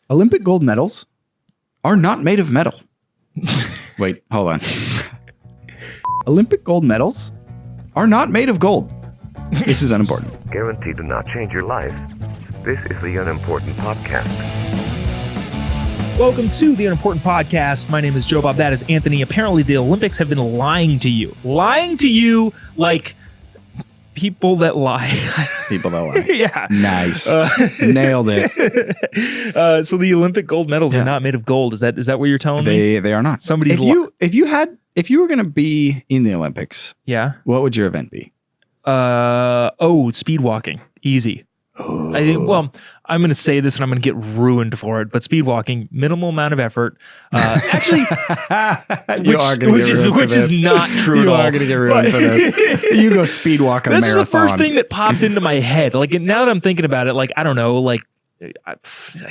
Olympic gold medals are not made of metal. Wait, hold on. Olympic gold medals are not made of gold. This is unimportant. Guaranteed to not change your life. This is the Unimportant Podcast. Welcome to the Unimportant Podcast. My name is Joe Bob. That is Anthony. Apparently, the Olympics have been lying to you. Lying to you like people that lie. People that lie. Yeah. Nice. Nailed it. So the Olympic gold medals are not made of gold. Is that what you're telling me? They are not. Somebody's if you were going to be in the Olympics, what would your event be? Speed walking. Easy. I think, I'm going to say this and I'm going to get ruined for it, but speed walking, minimal amount of effort. Actually, which is not true at all. You are going to get ruined for this. You go speed walk a marathon. This is the first thing that popped into my head. Like, now that I'm thinking about it, like, I don't know, like,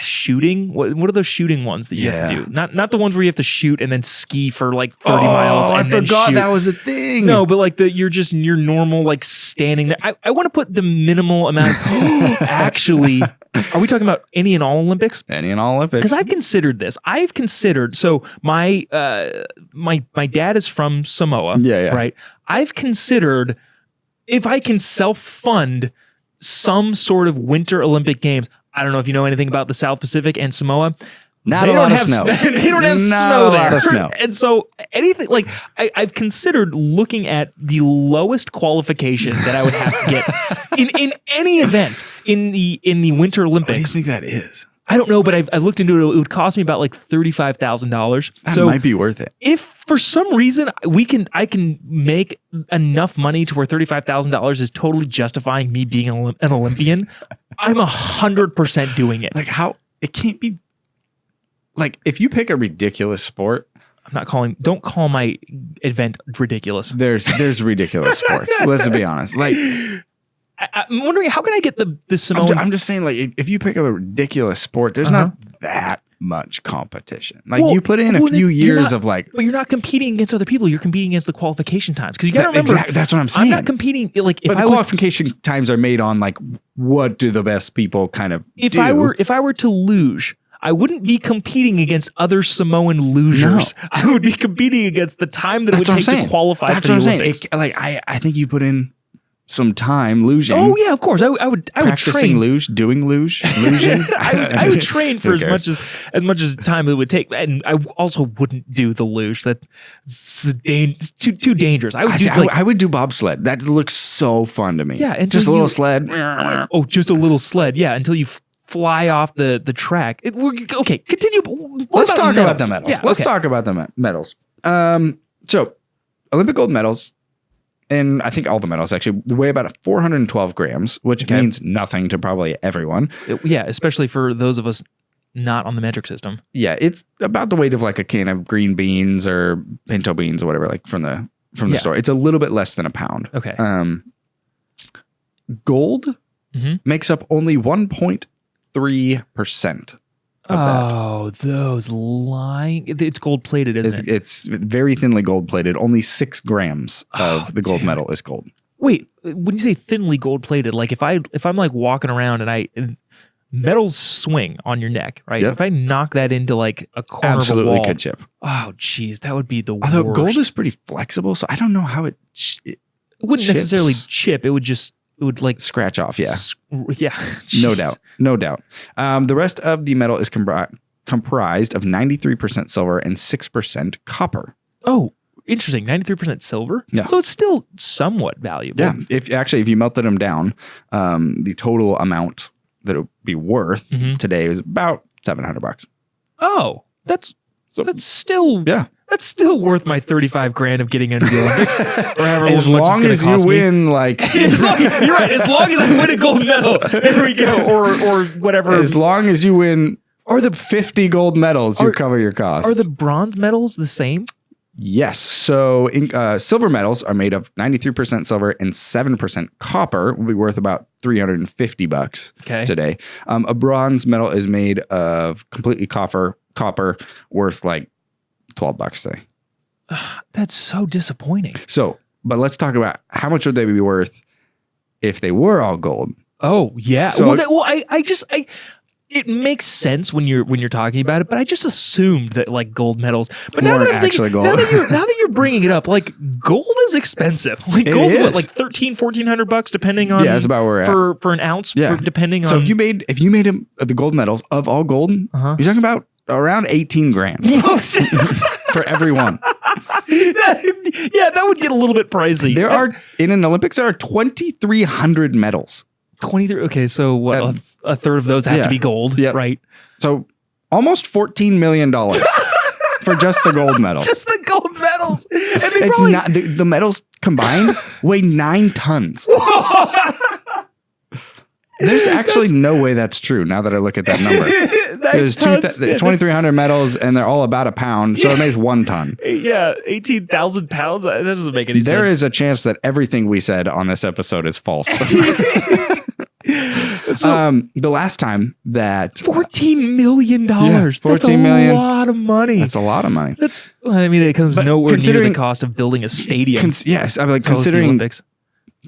shooting. What are those shooting ones that you have to do? Not the ones where you have to shoot and then ski for like 30 miles. And I forgot that was a thing. No, but like you're normal, like standing there. I want to put the minimal amount. Actually, are we talking about any and all Olympics? Any and all Olympics. Because I've considered this. So my dad is from Samoa. Yeah. Right. I've considered if I can self-fund some sort of Winter Olympic Games. I don't know if you know anything about the South Pacific and Samoa. Not a lot of snow. They don't have snow there. Not a lot of snow. And so anything like I've considered looking at the lowest qualification that I would have to get in any event in the Winter Olympics. What do you think that is? I don't know, but I looked into it. It would cost me about like $35,000. That might be worth it. If for some reason I can make enough money to where $35,000 is totally justifying me being an Olympian, I'm 100% doing it. Like how it can't be. Like if you pick a ridiculous sport, don't call my event ridiculous. There's ridiculous sports. Let's be honest. Like. I'm wondering how can I get the Samoan? I'm just saying, like, if you pick up a ridiculous sport, there's not that much competition. Like, you put in a few years of like, but you're not competing against other people. You're competing against the qualification times because you got to remember. That's what I'm saying. I'm not competing like. But the qualification times are made on like what do the best people kind of do. If I were to luge, I wouldn't be competing against other Samoan lugers. No. I would be competing against the time that it would take to qualify for the Olympics. I think you put in some time luging. Oh yeah, of course. I would practicing luge, doing luging. I would train for as much as time it would take, and I also wouldn't do the luge. That's too dangerous. I would do bobsled. That looks so fun to me. Yeah, and just a little sled. Oh, just a little sled. Yeah, until you fly off the track. Okay, continue. Let's talk about the medals. Yeah, Let's talk about the medals. So Olympic gold medals. And I think all the medals actually weigh about 412 grams, which means nothing to probably everyone. Yeah, especially for those of us not on the metric system. Yeah, it's about the weight of like a can of green beans or pinto beans or whatever, like from the store. It's a little bit less than a pound. Okay. Gold makes up only 1.3%. Those lying. It's gold plated, isn't it? It's very thinly gold plated. Only 6 grams of the gold medal is gold. Wait, when you say thinly gold plated, like if I'm like walking around and metals swing on your neck, right? Yep. If I knock that into like a corner of a wall, could chip. Oh, geez, that would be the worst. Although gold is pretty flexible, so I don't know how it wouldn't chips. necessarily chip. It would like scratch off. Yeah. Yeah. No doubt. The rest of the metal is comprised of 93% silver and 6% copper. Oh, interesting. 93% silver. Yeah. So it's still somewhat valuable. Yeah. If you melted them down, the total amount that it would be worth today is about $700. Oh, that's still That's still worth my $35,000 of getting into the Olympics. Or however as long as you win, like you're right. As long as I win a gold medal, there we go. Or whatever. As long as you win, or the 50 gold medals, you cover your costs. Are the bronze medals the same? Yes. So silver medals are made of 93% silver and 7% copper. Will be worth about $350 today. A bronze medal is made of completely copper, worth like $12 today. That's so disappointing. So, but let's talk about how much would they be worth if they were all gold. Oh yeah. So, it makes sense when you're talking about it, but I just assumed that like gold medals. But now Weren't that I'm thinking, actually gold. now that you're bringing it up, like gold is expensive. Like gold, is. what, like $1,400 depending on. Yeah, that's about where we're at. for an ounce. Yeah. Depending on. So if you made the gold medals of all gold, you're talking about around 18 grand for every one. Yeah, that would get a little bit pricey. In an Olympics, there are 2,300 medals. 23. Okay, so what? A third of those have to be gold, right? So almost $14 million for just the gold medals. Just the gold medals. And It's not the medals combined weigh 9 tons. There's actually no way that's true now that I look at that number. There's 2,300 medals and they're all about a pound, so it makes 1 ton. Yeah, 18,000 pounds? That doesn't make any sense. There is a chance that everything we said on this episode is false. The last time that $14 million. $14 That's million. a lot of money. That's a lot of money. It comes nowhere near the cost of building a stadium. Yes, I mean, considering Olympics.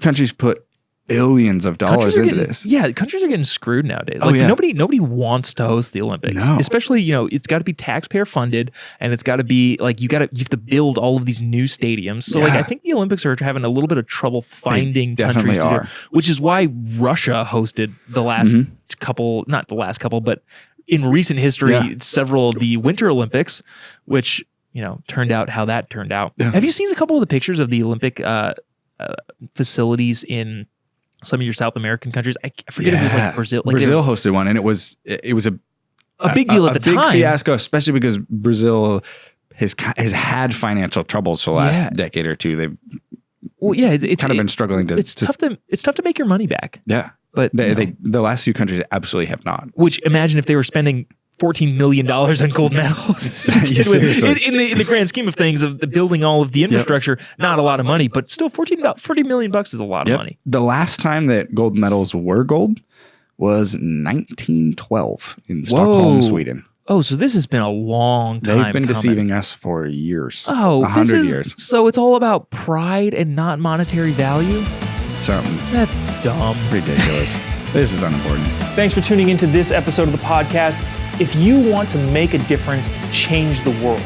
Countries put billions of dollars into this. Yeah, countries are getting screwed nowadays. Nobody wants to host the Olympics. No. Especially, it's got to be taxpayer funded, and it's got to be like you have to build all of these new stadiums. So I think the Olympics are having a little bit of trouble finding countries to do it, which is why Russia hosted the last couple, not the last couple, but in recent history, several of the Winter Olympics, which turned out how that turned out. Yeah. Have you seen a couple of the pictures of the Olympic facilities in some of your South American countries? I forget if it was like Brazil. Brazil hosted one, and it was a big deal at the time. A big fiasco, especially because Brazil has had financial troubles for the last decade or two. They've it's kind of been struggling to. It's tough to make your money back. Yeah, but the last few countries absolutely have not. Which, imagine if they were spending $14 million on gold medals. Seriously. in the grand scheme of things of the building all of the infrastructure, not a lot of money, but still $40 million is a lot of money. The last time that gold medals were gold was 1912 in Stockholm, Sweden. Oh, so this has been a long time. They've been deceiving us for years. Oh, 100 years. So it's all about pride and not monetary value? Something. That's dumb. Ridiculous. This is unimportant. Thanks for tuning into this episode of the podcast. If you want to make a difference and change the world,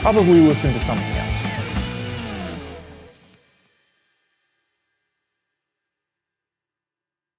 probably listen to something else.